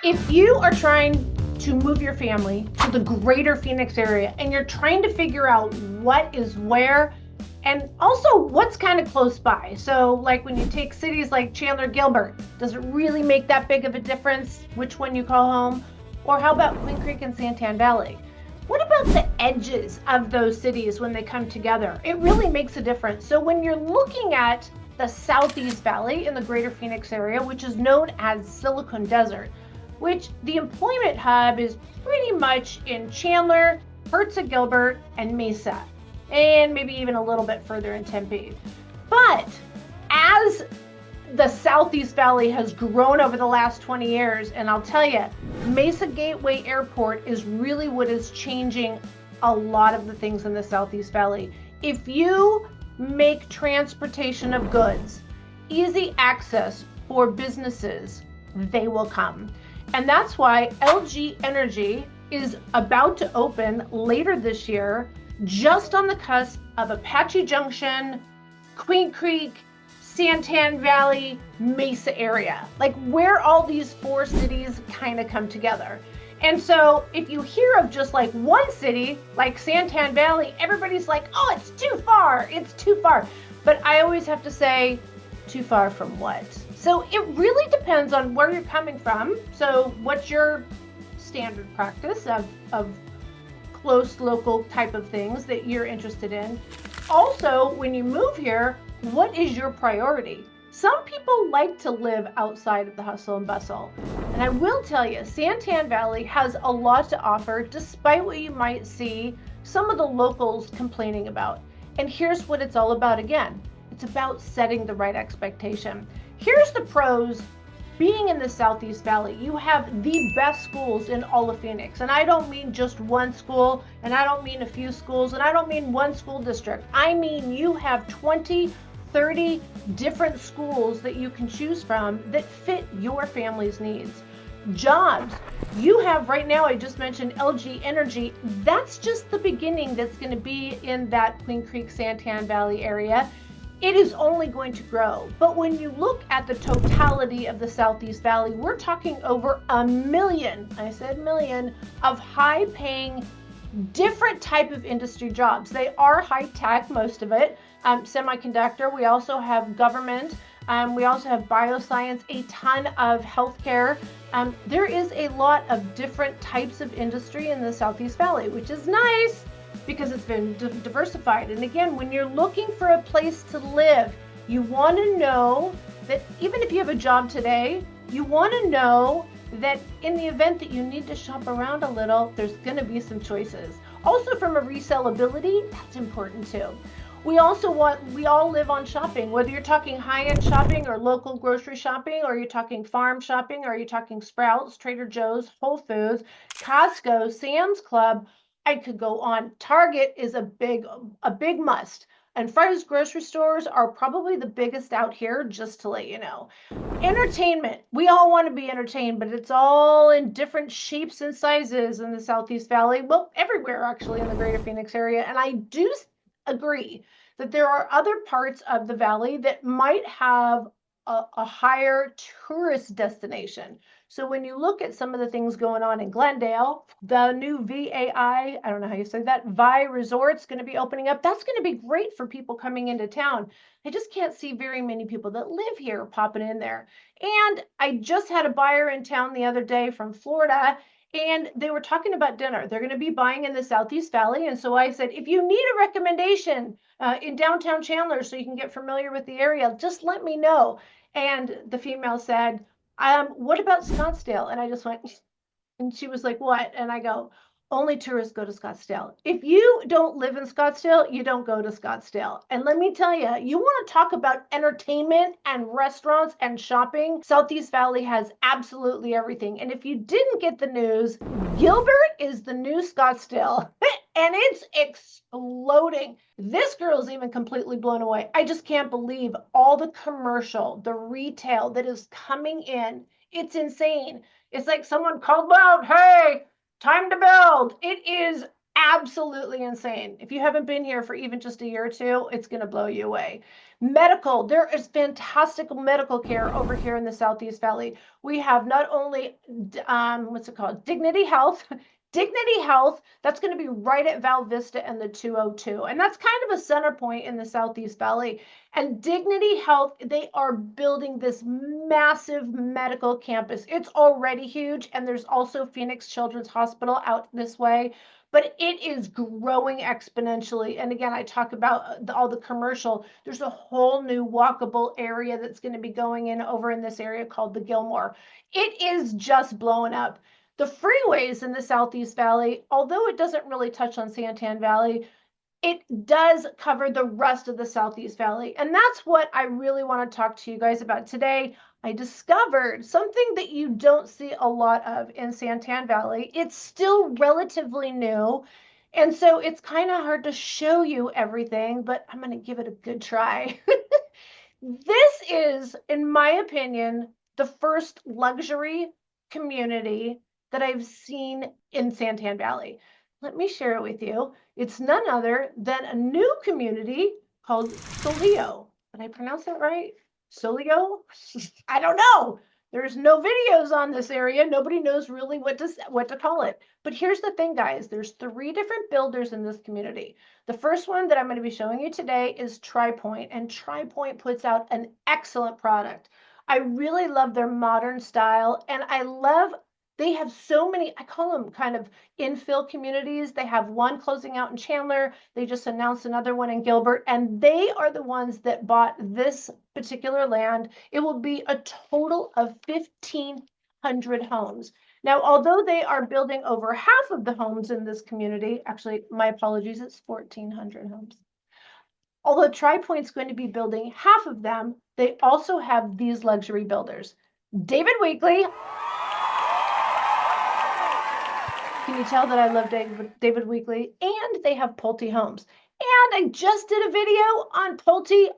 If you are trying to move your family to the greater Phoenix area and you're trying to figure out what is where and also what's kind of close by. So, like when you take cities like Chandler, Gilbert, does it really make that big of a difference which one you call home? Or how about Queen Creek and Santan Valley? What about the edges of those cities when they come together? It really makes a difference. So, when you're looking at the Southeast Valley in the greater Phoenix area, which is known as Silicon Desert, which the employment hub is pretty much in Chandler, Hertz of Gilbert, and Mesa, and maybe even a little bit further in Tempe. But as the Southeast Valley has grown over the last 20 years, and I'll tell you, Mesa Gateway Airport is really what is changing a lot of the things in the Southeast Valley. If you make transportation of goods easy access for businesses, they will come. And that's why LG Energy is about to open later this year, just on the cusp of Apache Junction, Queen Creek, Santan Valley, Mesa area, like where all these four cities kind of come together. And so if you hear of just like one city, like Santan Valley, everybody's like, oh, it's too far, it's too far. But I always have to say, too far from what? So it really depends on where you're coming from. So what's your standard practice of close local type of things that you're interested in? Also, when you move here, what is your priority? Some people like to live outside of the hustle and bustle. And I will tell you, Santan Valley has a lot to offer, despite what you might see some of the locals complaining about. And here's what it's all about again. It's about setting the right expectation. Here's the pros. Being in the Southeast Valley, you have the best schools in all of Phoenix. And I don't mean just one school, and I don't mean a few schools, and I don't mean one school district. I mean you have 20, 30 different schools that you can choose from that fit your family's needs. Jobs, you have right now, I just mentioned LG Energy. That's just the beginning that's going to be in that Queen Creek, Santan Valley area. It is only going to grow. But when you look at the totality of the Southeast Valley, we're talking over 1 million, I said million, of high paying, different type of industry jobs. They are high tech, most of it, semiconductor. We also have government. We also have bioscience, a ton of healthcare. There is a lot of different types of industry in the Southeast Valley, which is nice, because it's been diversified. And again, when you're looking for a place to live, you want to know that even if you have a job today, you want to know that in the event that you need to shop around a little, there's going to be some choices. Also, from a resellability, that's important too. We all live on shopping, whether you're talking high-end shopping or local grocery shopping, or you're talking farm shopping, or you're talking Sprouts, Trader Joe's, Whole Foods, Costco, Sam's Club. I could go on. Target is a big must. And Fry's grocery stores are probably the biggest out here, just to let you know. Entertainment. We all want to be entertained, but it's all in different shapes and sizes in the Southeast Valley. Well, everywhere actually in the greater Phoenix area. And I do agree that there are other parts of the valley that might have a higher tourist destination. So when you look at some of the things going on in Glendale, the new I don't know how you say that, VI Resort's going to be opening up. That's going to be great for people coming into town. I just can't see very many people that live here popping in there. And I just had a buyer in town the other day from Florida, and they were talking about dinner. They're going to be buying in the Southeast Valley. And so I said, if you need a recommendation in downtown Chandler so you can get familiar with the area, just let me know. And the female said, what about Scottsdale? And I just went, and she was like, what? And I go, only tourists go to Scottsdale. If you don't live in Scottsdale, you don't go to Scottsdale. And let me tell you, you want to talk about entertainment and restaurants and shopping, Southeast Valley has absolutely everything. And if you didn't get the news, Gilbert is the new Scottsdale. And it's exploding. This girl's even completely blown away. I just can't believe all the commercial, the retail that is coming in. It's insane. It's like someone called out, hey, time to build. It is absolutely insane. If you haven't been here for even just a year or two, it's going to blow you away. Medical, there is fantastic medical care over here in the Southeast Valley. We have not only, what's it called? Dignity Health. Dignity Health, that's going to be right at Val Vista and the 202. And that's kind of a center point in the Southeast Valley. And Dignity Health, they are building this massive medical campus. It's already huge. And there's also Phoenix Children's Hospital out this way, but it is growing exponentially. And again, I talk about all the commercial. There's a whole new walkable area that's going to be going in over in this area called the Gilmore. It is just blowing up. The freeways in the Southeast Valley, although it doesn't really touch on Santan Valley, it does cover the rest of the Southeast Valley. And that's what I really want to talk to you guys about today. I discovered something that you don't see a lot of in Santan Valley. It's still relatively new. And so it's kind of hard to show you everything, but I'm going to give it a good try. This is, in my opinion, the first luxury community that I've seen in Santan Valley. Let me share it with you. It's none other than a new community called Soleo. Did I pronounce that right? Soleo? I don't know. There's no videos on this area. Nobody knows really what to call it. But here's the thing, guys. There's 3 different builders in this community. The first one that I'm going to be showing you today is Tri Pointe, and Tri Pointe puts out an excellent product. I really love their modern style, and I love they have so many, I call them kind of infill communities. They have one closing out in Chandler. They just announced another one in Gilbert, and they are the ones that bought this particular land. It will be a total of 1,500 homes. Now, although they are building over half of the homes in this community, actually, my apologies, it's 1,400 homes. Although Tri Pointe's going to be building half of them, they also have these luxury builders. David Weekley. Can you tell that I love David Weekley? And they have Pulte Homes. And I just did a video on Pulte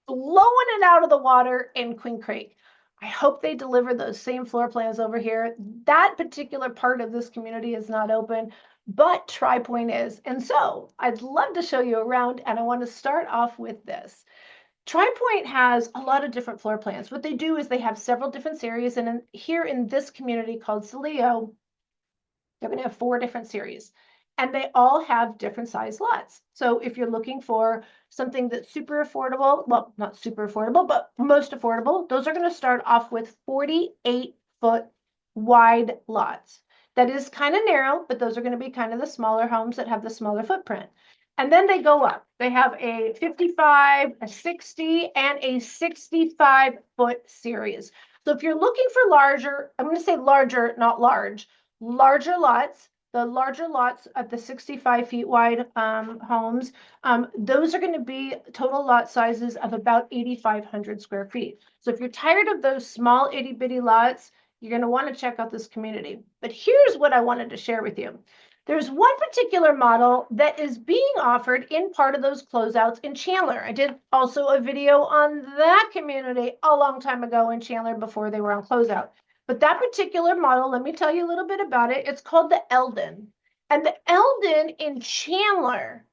blowing it out of the water in Queen Creek. I hope they deliver those same floor plans over here. That particular part of this community is not open, but Tri Pointe is. And so I'd love to show you around, and I want to start off with this. Tri Pointe has a lot of different floor plans. What they do is they have several different series, and here in this community called Soleo, they're going to have 4 different series, and they all have different size lots. So if you're looking for something that's super affordable, well, not super affordable, but most affordable, those are going to start off with 48-foot wide lots. That is kind of narrow, but those are going to be kind of the smaller homes that have the smaller footprint. And then they go up. They have a 55, a 60, and a 65-foot series. So if you're looking for larger, I'm going to say larger, not large, larger lots, the larger lots at the 65 feet wide homes, those are going to be total lot sizes of about 8,500 square feet. So if you're tired of those small itty bitty lots, you're going to want to check out this community. But here's what I wanted to share with you. There's one particular model that is being offered in part of those closeouts in Chandler. I did also a video on that community a long time ago in Chandler before they were on closeout. But that particular model, let me tell you a little bit about it. It's called the Eldon. And the Eldon in Chandler,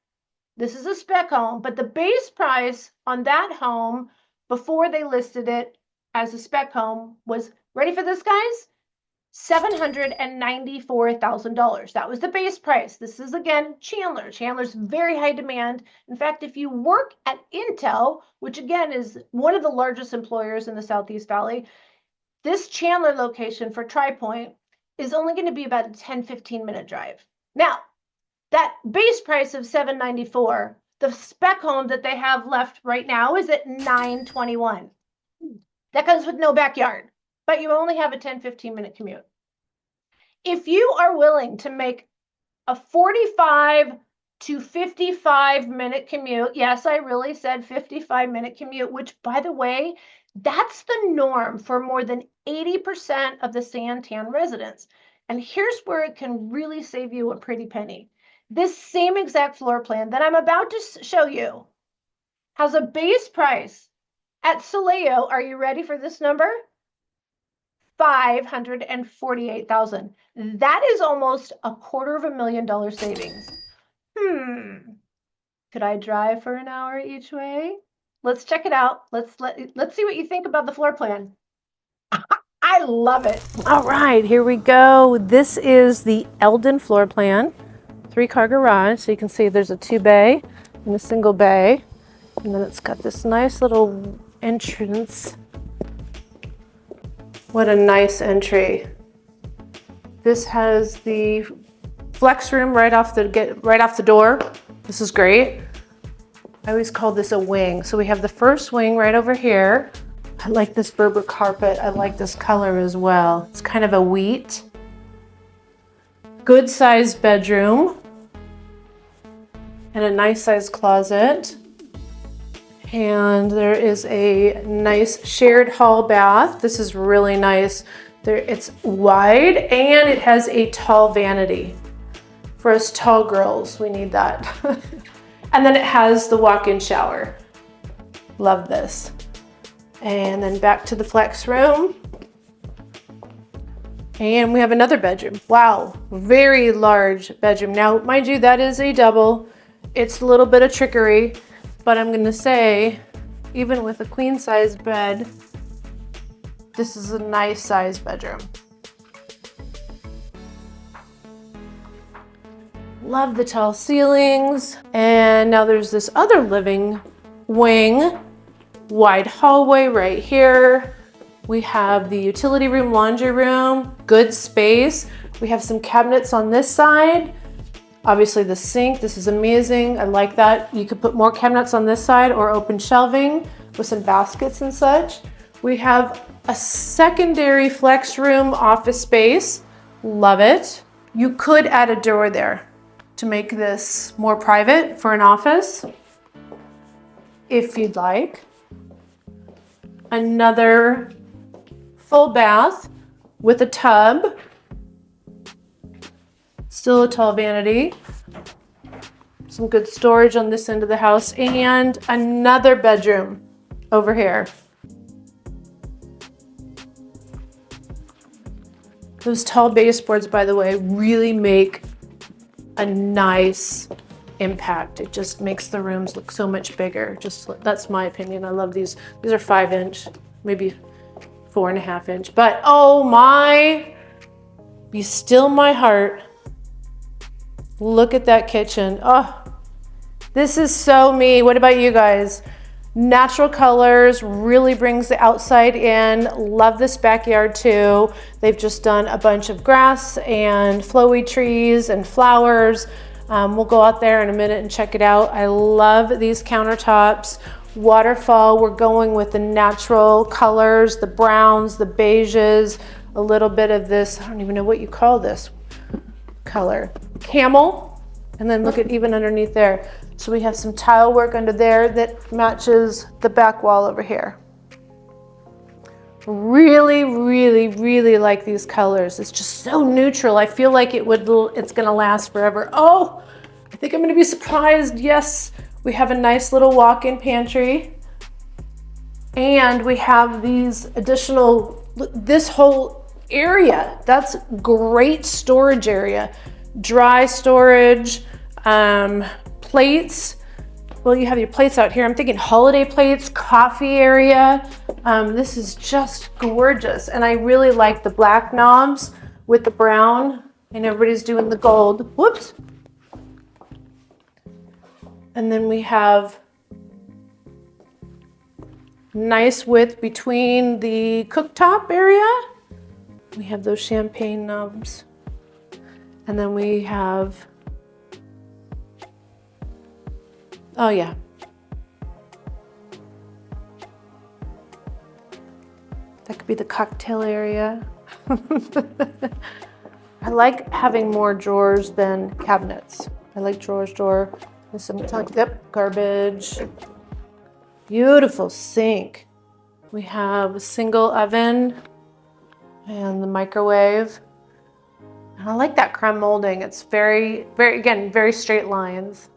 this is a spec home, but the base price on that home before they listed it as a spec home was, ready for this, guys? $794,000. That was the base price. This is, again, Chandler. Chandler's very high demand. In fact, if you work at Intel, which again is one of the largest employers in the Southeast Valley, this Chandler location for Tri Pointe is only going to be about a 10-15 minute drive. Now, that base price of $794,000, the spec home that they have left right now is at $921,000. That comes with no backyard, but you only have a 10-15 minute commute. If you are willing to make a 45 to 55-minute commute, yes, I really said 55-minute commute, which, by the way, that's the norm for more than 80% of the Santan residents. And here's where it can really save you a pretty penny. This same exact floor plan that I'm about to show you has a base price at Soleo. Are you ready for this number? $548,000. That is almost $250,000 savings. Could I drive for an hour each way? Let's check it out. Let's see what you think about the floor plan. I love it. All right, here we go. This is the Eldon floor plan. 3-car garage. So you can see there's a 2-bay and a single bay. And then it's got this nice little entrance. What a nice entry. This has the flex room right off the door. This is great. I always call this a wing. So we have the first wing right over here. I like this Berber carpet. I like this color as well. It's kind of a wheat. Good sized bedroom. And a nice sized closet. And there is a nice shared hall bath. This is really nice. It's wide and it has a tall vanity. For us tall girls, we need that. And then it has the walk-in shower. Love this. And then back to the flex room. And we have another bedroom. Wow, very large bedroom. Now, mind you, that is a double. It's a little bit of trickery, but I'm gonna say, even with a queen size bed, this is a nice size bedroom. Love the tall ceilings. And now there's this other living wing, wide hallway right here. We have the utility room, laundry room, good space. We have some cabinets on this side. Obviously the sink, this is amazing. I like that. You could put more cabinets on this side or open shelving with some baskets and such. We have a secondary flex room office space. Love it. You could add a door there to make this more private for an office, if you'd like. Another full bath with a tub. Still a tall vanity. Some good storage on this end of the house, and another bedroom over here. Those tall baseboards, by the way, really make a nice impact. It just makes the rooms look so much bigger. That's my opinion. I love these. These are 5-inch, maybe 4.5-inch, but oh my, be still my heart. Look at that kitchen. Oh, this is so me. What about you guys? Natural colors really brings the outside in. Love this backyard too. They've just done a bunch of grass and flowy trees and flowers. We'll go out there in a minute and check it out. I love these countertops. Waterfall, we're going with the natural colors, the browns, the beiges, a little bit of this, I don't even know what you call this color. Camel, and then look at even underneath there. So we have some tile work under there that matches the back wall over here. Really, really, really like these colors. It's just so neutral. I feel like it's gonna last forever. Oh, I think I'm gonna be surprised. Yes, we have a nice little walk-in pantry. And we have these additional, this whole area, that's great storage area. Dry storage, plates. Well, you have your plates out here. I'm thinking holiday plates, coffee area. This is just gorgeous. And I really like the black knobs with the brown, and everybody's doing the gold. Whoops. And then we have nice width between the cooktop area. We have those champagne knobs. And then we have, oh yeah. That could be the cocktail area. I like having more drawers than cabinets. I like drawer. There's some garbage. Beautiful sink. We have a single oven and the microwave. And I like that creme molding. It's very, again, very straight lines.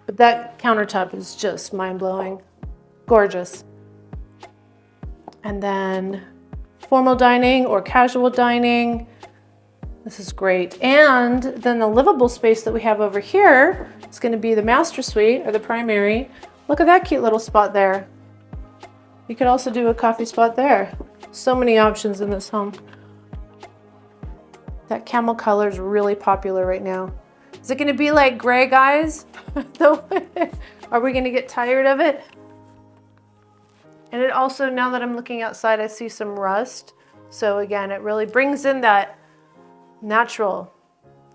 But that countertop is just mind-blowing. Gorgeous. And then formal dining or casual dining. This is great. And then the livable space that we have over here is going to be the master suite or the primary Look at that cute little spot there. You could also do a coffee spot there. So many options in this home. That camel color is really popular right now. Is it gonna be like gray, guys? Are we gonna get tired of it? And it also, now that I'm looking outside, I see some rust. So again, it really brings in that natural.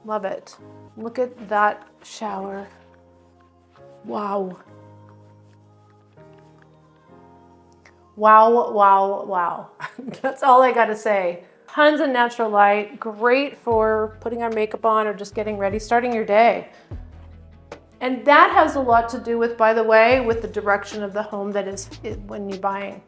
Love it. Look at that shower. Wow. Wow, wow, wow. That's all I gotta say. Tons of natural light, great for putting our makeup on or just getting ready, starting your day. And that has a lot to do with, by the way, with the direction of the home that is when you're buying.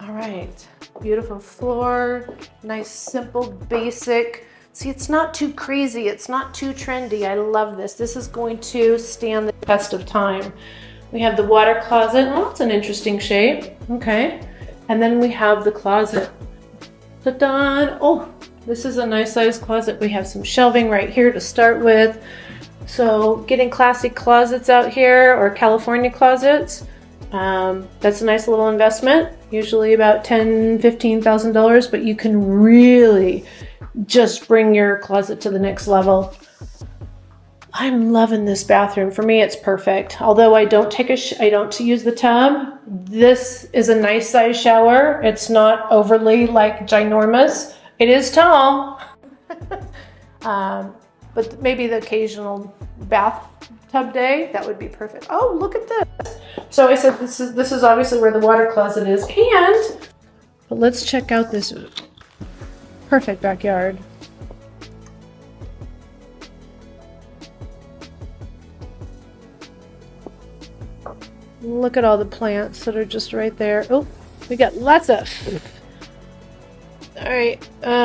All right, beautiful floor, nice, simple, basic. See, it's not too crazy, it's not too trendy. I love this. This is going to stand the test of time. We have the water closet. Oh, it's an interesting shape. Okay. And then we have the closet. Ta-da! Oh, this is a nice size closet. We have some shelving right here to start with. So getting classic closets out here, or California closets, that's a nice little investment. Usually about $10,000, $15,000, but you can really just bring your closet to the next level. I'm loving this bathroom. For me, it's perfect. Although I don't use the tub. This is a nice size shower. It's not overly like ginormous. It is tall, but maybe the occasional bathtub day, that would be perfect. Oh, look at this. So I said this is obviously where the water closet is. But let's check out this perfect backyard. Look at all the plants that are just right there. Oh, we got lots of. All right,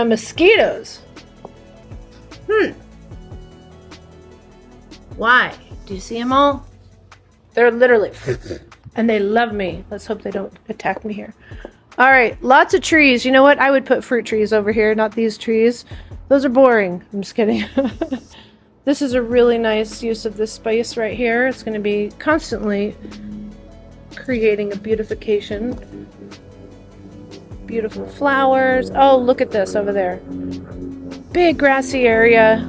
mosquitoes. Why? Do you see them all? They're literally, and they love me. Let's hope they don't attack me here. All right, lots of trees. You know what? I would put fruit trees over here, not these trees. Those are boring. I'm just kidding. This is a really nice use of this space right here. It's going to be constantly creating a beautification. Beautiful flowers. Oh, look at this over there. Big grassy area.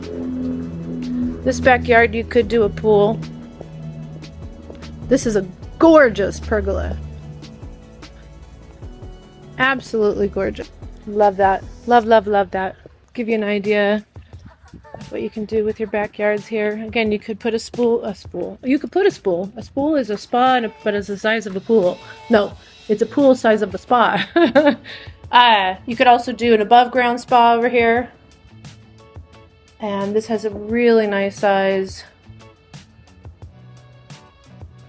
This backyard, you could do a pool. This is a gorgeous pergola. Absolutely gorgeous. Love that. Love, love, love that. Give you an idea of what you can do with your backyards here. Again, you could put a spool. You could put a spool. A spool is a spa, but it's the size of a pool. No, it's a pool size of a spa. You could also do an above ground spa over here. And this has a really nice size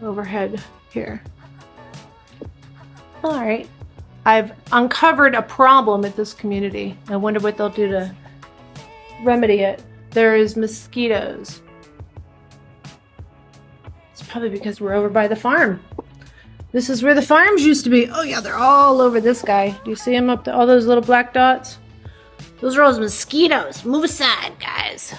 overhead here. All right. I've uncovered a problem at this community. I wonder what they'll do to remedy it. There is mosquitoes. It's probably because we're over by the farm. This is where the farms used to be. Oh yeah, they're all over this guy. Do you see them up there? All those little black dots? Those are all mosquitoes. Move aside, guys.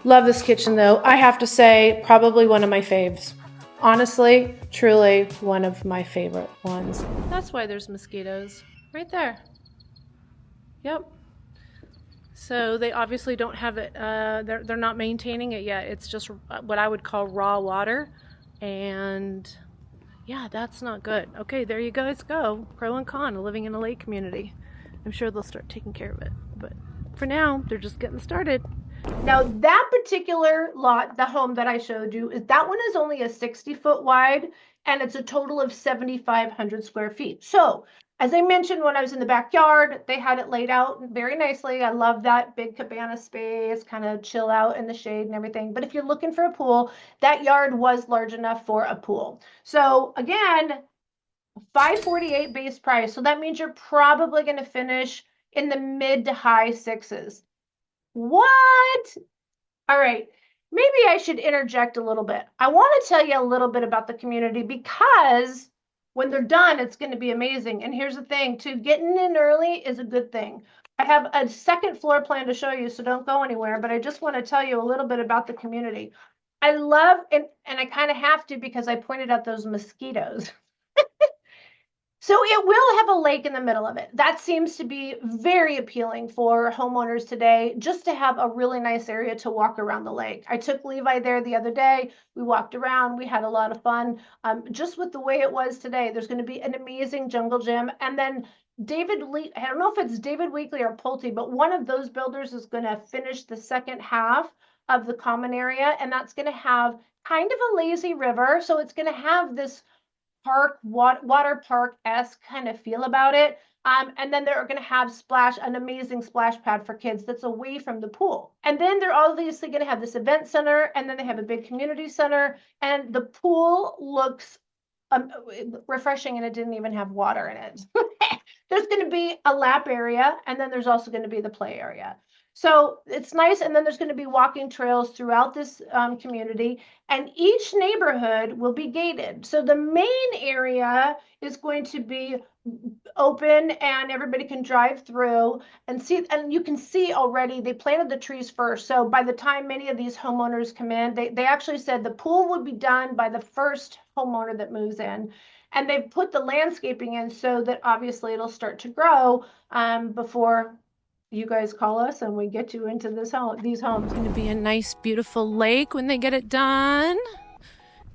Love this kitchen though. I have to say, probably one of my faves. Honestly, truly one of my favorite ones. That's why there's mosquitoes. Right there. Yep. So they obviously don't have it, they're not maintaining it yet. It's just what I would call raw water. And yeah, that's not good. Okay, there you guys go. Pro and con of living in a lake community. I'm sure they'll start taking care of it. But for now, they're just getting started. Now that particular lot, the home that I showed you, that one is only a 60-foot wide, and it's a total of 7,500 square feet. So as I mentioned, when I was in the backyard, they had it laid out very nicely. I love that big cabana space, kind of chill out in the shade and everything. But if you're looking for a pool, that yard was large enough for a pool. So again, $548 base price. So that means you're probably going to finish in the mid to high sixes. What? All right. Maybe I should interject a little bit. I want to tell you a little bit about the community, because when they're done, it's going to be amazing. And here's the thing, too, getting in early is a good thing. I have a second floor plan to show you, so don't go anywhere, but I just want to tell you a little bit about the community. I love, and I kind of have to because I pointed out those mosquitoes. So it will have a lake in the middle of it. That seems to be very appealing for homeowners today, just to have a really nice area to walk around the lake. I took Levi there the other day. We walked around. We had a lot of fun. Just with the way it was today, there's going to be an amazing jungle gym. And then I don't know if it's David Weekley or Pulte, but one of those builders is going to finish the second half of the common area. And that's going to have kind of a lazy river. So it's going to have this water park-esque kind of feel about it. And then they're going to have an amazing splash pad for kids that's away from the pool. And then they're obviously going to have this event center, and then they have a big community center, and the pool looks refreshing, and it didn't even have water in it. There's going to be a lap area, and then there's also going to be the play area. So it's nice. And then there's going to be walking trails throughout this community, and each neighborhood will be gated. So the main area is going to be open and everybody can drive through and see, and you can see already they planted the trees first. So by the time many of these homeowners come in, they actually said the pool would be done by the first homeowner that moves in. And they've put the landscaping in so that obviously it'll start to grow before you guys call us and we get you into these homes. It's going to be a nice, beautiful lake when they get it done.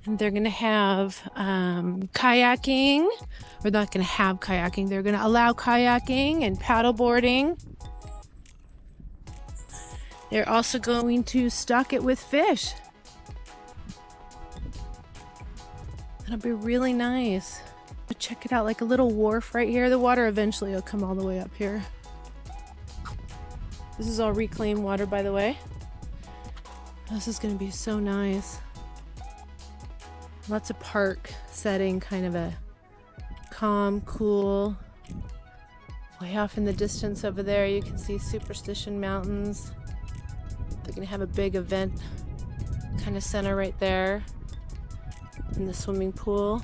And they're going to have kayaking. We're not going to have kayaking. They're going to allow kayaking and paddle boarding. They're also going to stock it with fish. That'll be really nice. Check it out, like a little wharf right here. The water eventually will come all the way up here. This is all reclaimed water, by the way. This is going to be so nice. Lots of park setting, kind of a calm, cool. Way off in the distance over there, you can see Superstition Mountains. They're going to have a big event kind of center right there. In the swimming pool.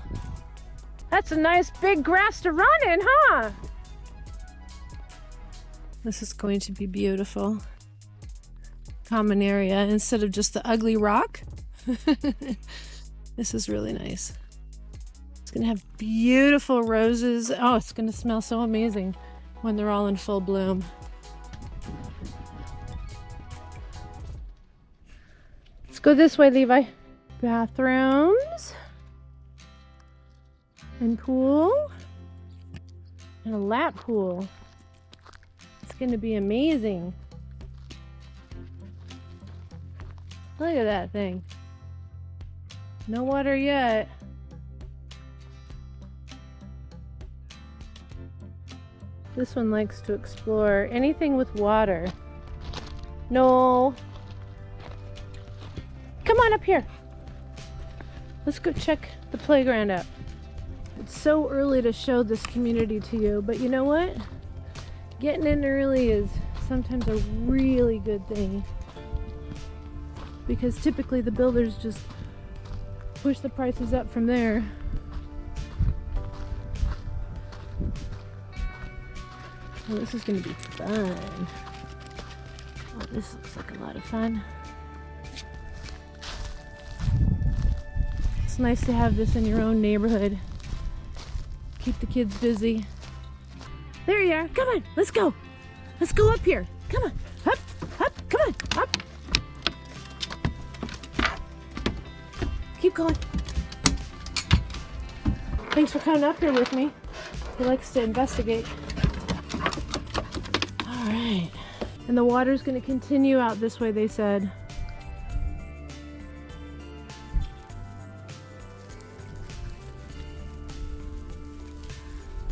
That's a nice big grass to run in, huh? This is going to be beautiful. Common area instead of just the ugly rock. This is really nice. It's gonna have beautiful roses. Oh, it's gonna smell so amazing when they're all in full bloom. Let's go this way, Levi. Bathrooms. And pool. And a lap pool. It's going to be amazing. Look at that thing. No water yet. This one likes to explore anything with water. No. Come on up here. Let's go check the playground out. It's so early to show this community to you, but you know what? Getting in early is sometimes a really good thing, because typically the builders just push the prices up from there. Oh, this is going to be fun. Oh, this looks like a lot of fun. It's nice to have this in your own neighborhood. Keep the kids busy. There you are. Come on, let's go. Let's go up here. Come on. Up, up, come on, up. Keep going. Thanks for coming up here with me. He likes to investigate. All right. And the water's going to continue out this way, they said.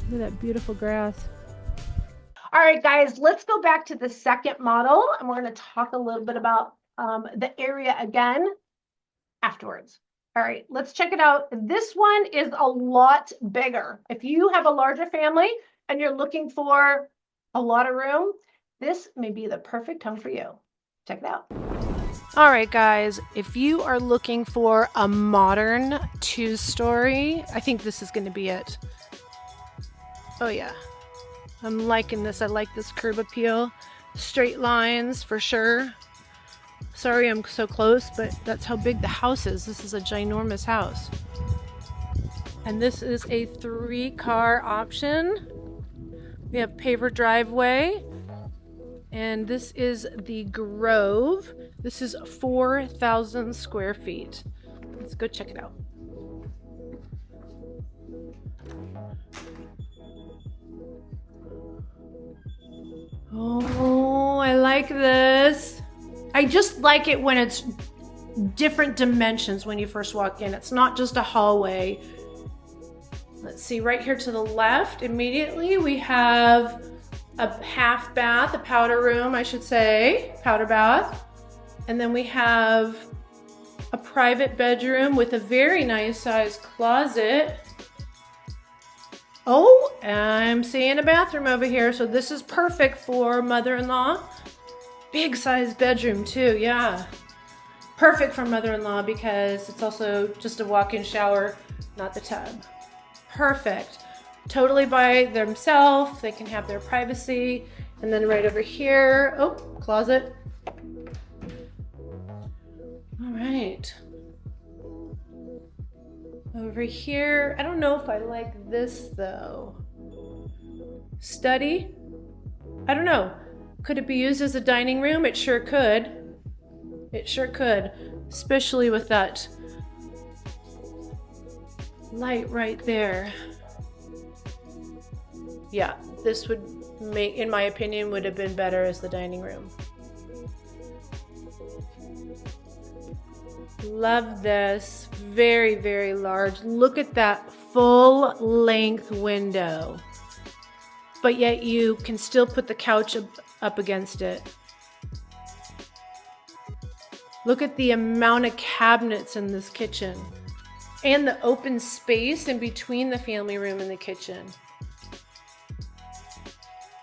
Look at that beautiful grass. All right, guys, let's go back to the second model, and we're going to talk a little bit about the area again afterwards. All right, let's check it out. This one is a lot bigger. If you have a larger family and you're looking for a lot of room, this may be the perfect home for you. Check it out. All right, guys, if you are looking for a modern two-story, I think this is going to be it. Oh yeah, I'm liking this. I like this curb appeal. Straight lines for sure. Sorry I'm so close, but that's how big the house is. This is a ginormous house. And this is a 3-car option. We have paver driveway. And this is the Grove. This is 4,000 square feet. Let's go check it out. Oh, I like this. I just like it when it's different dimensions when you first walk in. It's not just a hallway. Let's see, right here to the left, immediately we have a half bath, a powder room, I should say, powder bath. And then we have a private bedroom with a very nice sized closet. Oh, I'm seeing a bathroom over here. So this is perfect for mother-in-law. Big size bedroom too, yeah. Perfect for mother-in-law because it's also just a walk-in shower, not the tub. Perfect. Totally by themselves. They can have their privacy. And then right over here, oh, closet. All right. Over here, I don't know if I like this though. Study? I don't know. Could it be used as a dining room? It sure could. It sure could, especially with that light right there. Yeah, this would make, in my opinion, would have been better as the dining room. Love this. Very, very large. Look at that full length window. But yet you can still put the couch up against it. Look at the amount of cabinets in this kitchen and the open space in between the family room and the kitchen.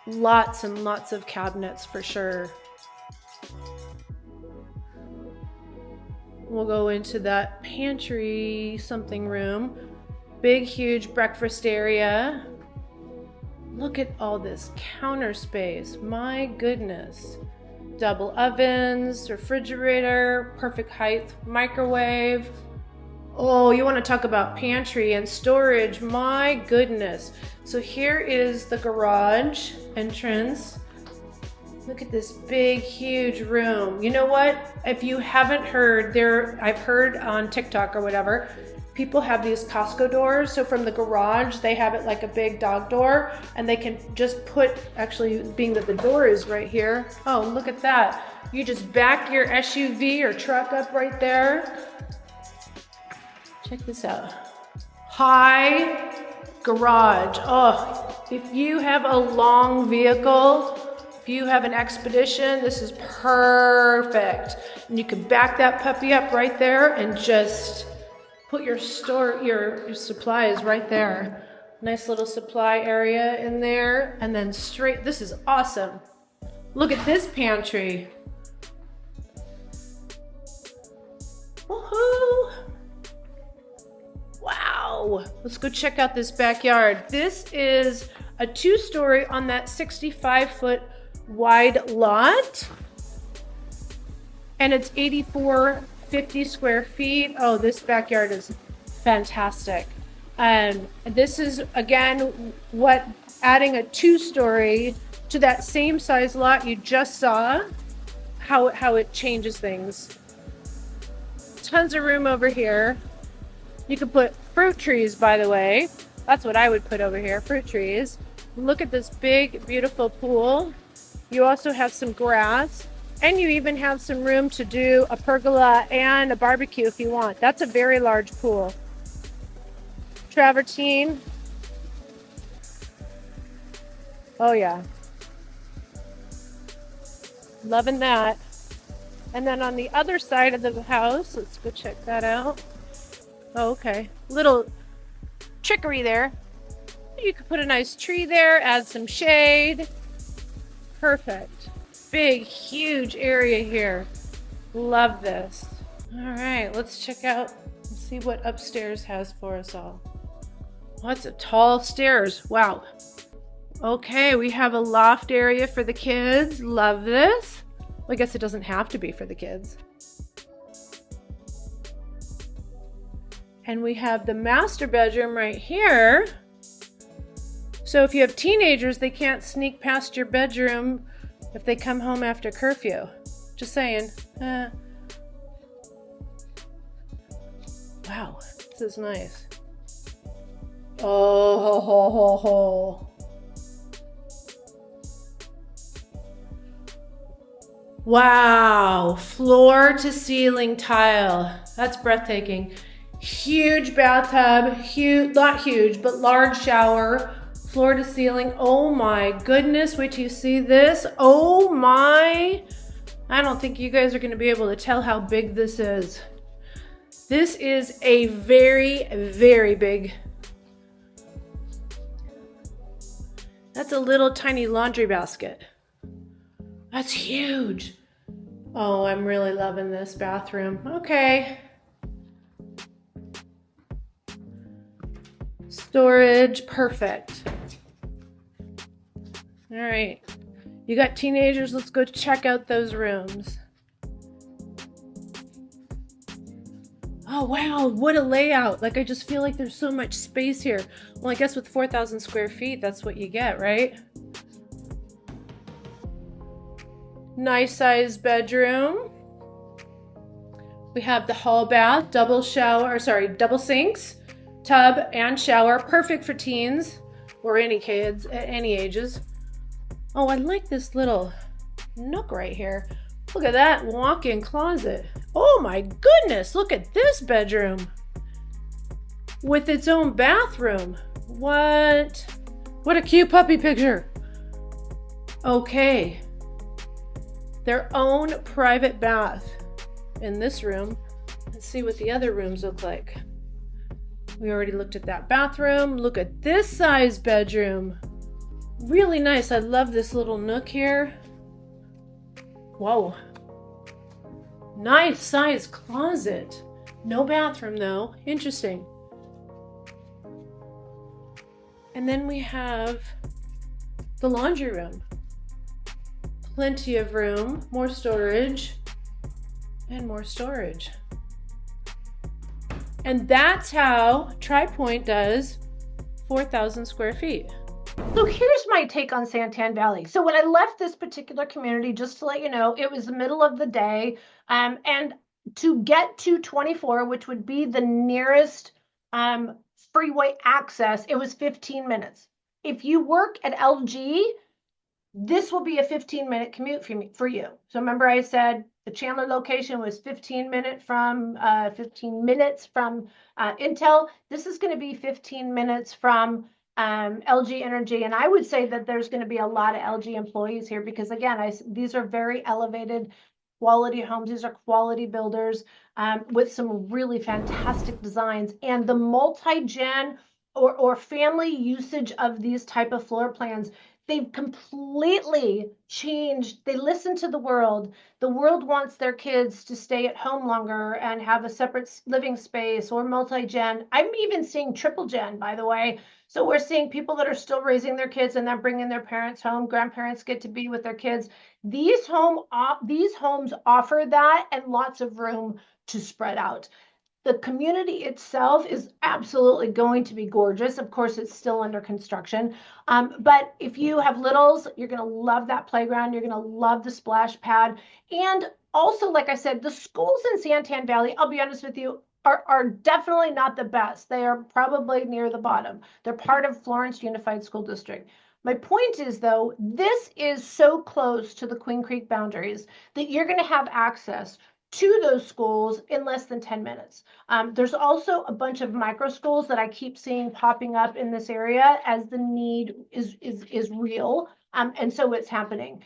Lots and lots of cabinets for sure. We'll go into that pantry something room. Big, huge breakfast area. Look at all this counter space. My goodness. Double ovens, refrigerator, perfect height, microwave. Oh, you want to talk about pantry and storage. My goodness. So here is the garage entrance. Look at this big, huge room. You know what? If you haven't heard, I've heard on TikTok or whatever, people have these Costco doors. So from the garage, they have it like a big dog door, and they can just put, actually being that the door is right here. Oh, look at that. You just back your SUV or truck up right there. Check this out. High garage. Oh, if you have a long vehicle, if you have an expedition, this is perfect. And you can back that puppy up right there and just put your supplies right there. Nice little supply area in there. And then straight, this is awesome. Look at this pantry. Woohoo! Wow, let's go check out this backyard. This is a 2-story on that 65-foot wide lot. And it's 8,450 square feet. Oh, this backyard is fantastic. And this is, again, what adding a 2-story to that same size lot you just saw, how it changes things. Tons of room over here. You could put fruit trees, by the way. That's what I would put over here, fruit trees. Look at this big, beautiful pool. You also have some grass, and you even have some room to do a pergola and a barbecue if you want. That's a very large pool. Travertine. Oh yeah. Loving that. And then on the other side of the house, let's go check that out. Oh, okay. Little trickery there. You could put a nice tree there, add some shade. Perfect. Big, huge area here. Love this. All right, let's check out and see what upstairs has for us all. What's a tall stairs? Wow. Okay, we have a loft area for the kids. Love this. Well, I guess it doesn't have to be for the kids. And we have the master bedroom right here. So if you have teenagers, they can't sneak past your bedroom if they come home after curfew. Just saying. Wow, this is nice. Oh, ho, ho, ho. Wow, floor to ceiling tile. That's breathtaking. Huge bathtub, huge, not huge, but large shower, floor to ceiling. Oh my goodness, wait till you see this. Oh my. I don't think you guys are going to be able to tell how big this is. This is a very, very big. That's a little tiny laundry basket. That's huge. Oh, I'm really loving this bathroom. Okay. Storage, perfect. All right. You got teenagers, let's go check out those rooms. Oh, wow, what a layout. Like, I just feel like there's so much space here. Well, I guess with 4,000 square feet, that's what you get, right? Nice sized bedroom. We have the hall bath, double sinks, tub and shower, perfect for teens or any kids at any ages. Oh, I like this little nook right here. Look at that walk-in closet. Oh my goodness, look at this bedroom with its own bathroom. What a cute puppy picture. Okay. Their own private bath in this room. Let's see what the other rooms look like. We already looked at that bathroom. Look at this size bedroom. Really nice. I love this little nook here. Whoa. Nice size closet. No bathroom though. Interesting. And then we have the laundry room. Plenty of room, more storage, and more storage. And that's how Tri Pointe does 4,000 square feet. So here's my take on Santan Valley. So when I left this particular community, just to let you know, it was the middle of the day. And to get to 24, which would be the nearest freeway access, it was 15 minutes. If you work at LG, this will be a 15-minute commute for you. So remember I said the Chandler location was 15 minutes from Intel. This is going to be 15 minutes from LG Energy. And I would say that there's going to be a lot of LG employees here because, again, these are very elevated quality homes. These are quality builders with some really fantastic designs. And the multi-gen or family usage of these type of floor plans, they've completely changed. They listen to the world. The world wants their kids to stay at home longer and have a separate living space or multi-gen. I'm even seeing triple gen, by the way. So we're seeing people that are still raising their kids and they're bringing their parents home. Grandparents get to be with their kids. These homes offer that and lots of room to spread out. The community itself is absolutely going to be gorgeous. Of course, it's still under construction. But if you have littles, you're going to love that playground. You're going to love the splash pad. And also, like I said, the schools in Santan Valley, I'll be honest with you, are definitely not the best. They are probably near the bottom. They're part of Florence Unified School District. My point is, though, this is so close to the Queen Creek boundaries that you're going to have access to those schools in less than 10 minutes. There's also a bunch of micro schools that I keep seeing popping up in this area as the need is real. And so it's happening.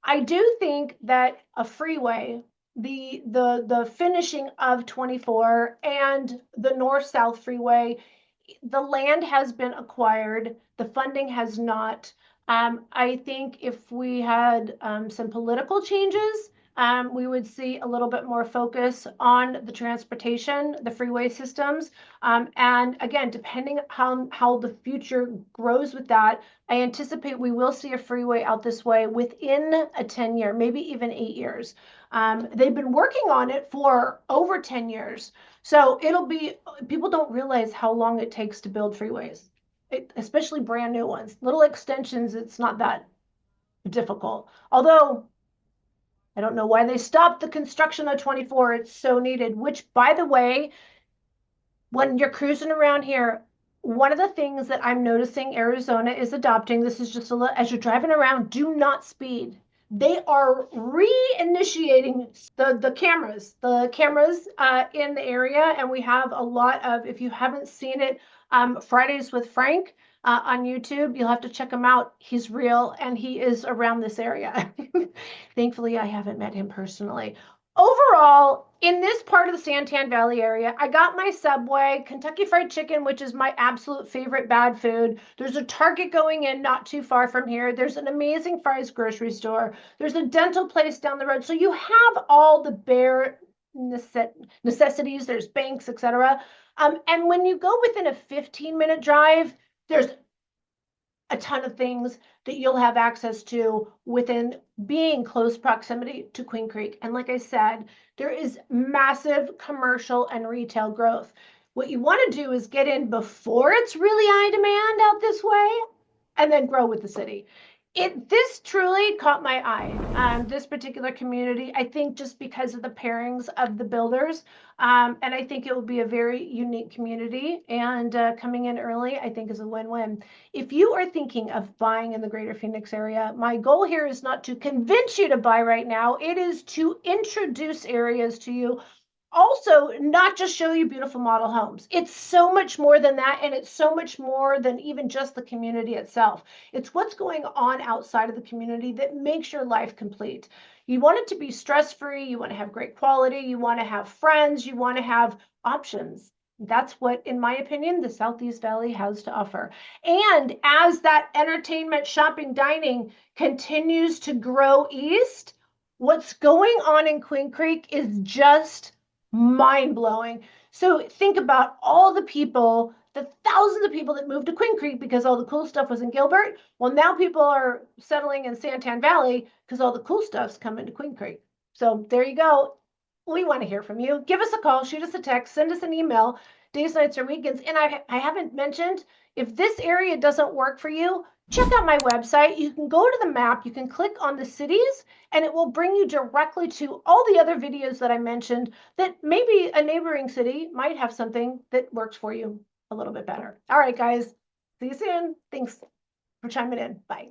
I do think that a freeway, the finishing of 24 and the north-south freeway, the land has been acquired. The funding has not. I think if we had some political changes, we would see a little bit more focus on the transportation, the freeway systems. And again, depending how the future grows with that, I anticipate we will see a freeway out this way within a 10-year, maybe even 8 years. They've been working on it for over 10 years. So it'll be, people don't realize how long it takes to build freeways, especially brand new ones. Little extensions, it's not that difficult. Although I don't know why they stopped the construction of 24. It's so needed, which, by the way, when you're cruising around here, one of the things that I'm noticing Arizona is adopting, this is just a little, as you're driving around, do not speed. They are reinitiating the cameras in the area. And we have a lot of, if you haven't seen it, Fridays with Frank on YouTube, you'll have to check him out. He's real and he is around this area. Thankfully, I haven't met him personally. Overall, in this part of the Santan Valley area, I got my Subway, Kentucky Fried Chicken, which is my absolute favorite bad food. There's a Target going in not too far from here. There's an amazing Fry's grocery store. There's a dental place down the road. So you have all the bare necessities. There's banks, etc. And when you go within a 15-minute drive, there's a ton of things that you'll have access to within being close proximity to Queen Creek. And like I said, there is massive commercial and retail growth. What you want to do is get in before it's really high demand out this way and then grow with the city. This truly caught my eye. This particular community, I think, just because of the pairings of the builders, and I think it will be a very unique community. And coming in early, I think, is a win-win. If you are thinking of buying in the Greater Phoenix area, my goal here is not to convince you to buy right now. It is to introduce areas to you. Also, not just show you beautiful model homes. It's so much more than that, and it's so much more than even just the community itself. It's what's going on outside of the community that makes your life complete. You want it to be stress-free, you want to have great quality, you want to have friends, you want to have options. That's what, in my opinion, the Southeast Valley has to offer. And as that entertainment, shopping, dining continues to grow east, what's going on in Queen Creek is just mind-blowing. So think about all the people, the thousands of people that moved to Queen Creek because all the cool stuff was in Gilbert. Well, now people are settling in Santan Valley because all the cool stuff's coming to Queen Creek. So there you go. We want to hear from you. Give us a call, shoot us a text, send us an email, days, nights, or weekends. And I haven't mentioned, if this area doesn't work for you, check out my website. You can go to the map, you can click on the cities, and it will bring you directly to all the other videos that I mentioned that maybe a neighboring city might have something that works for you a little bit better. All right, guys. See you soon. Thanks for chiming in. Bye.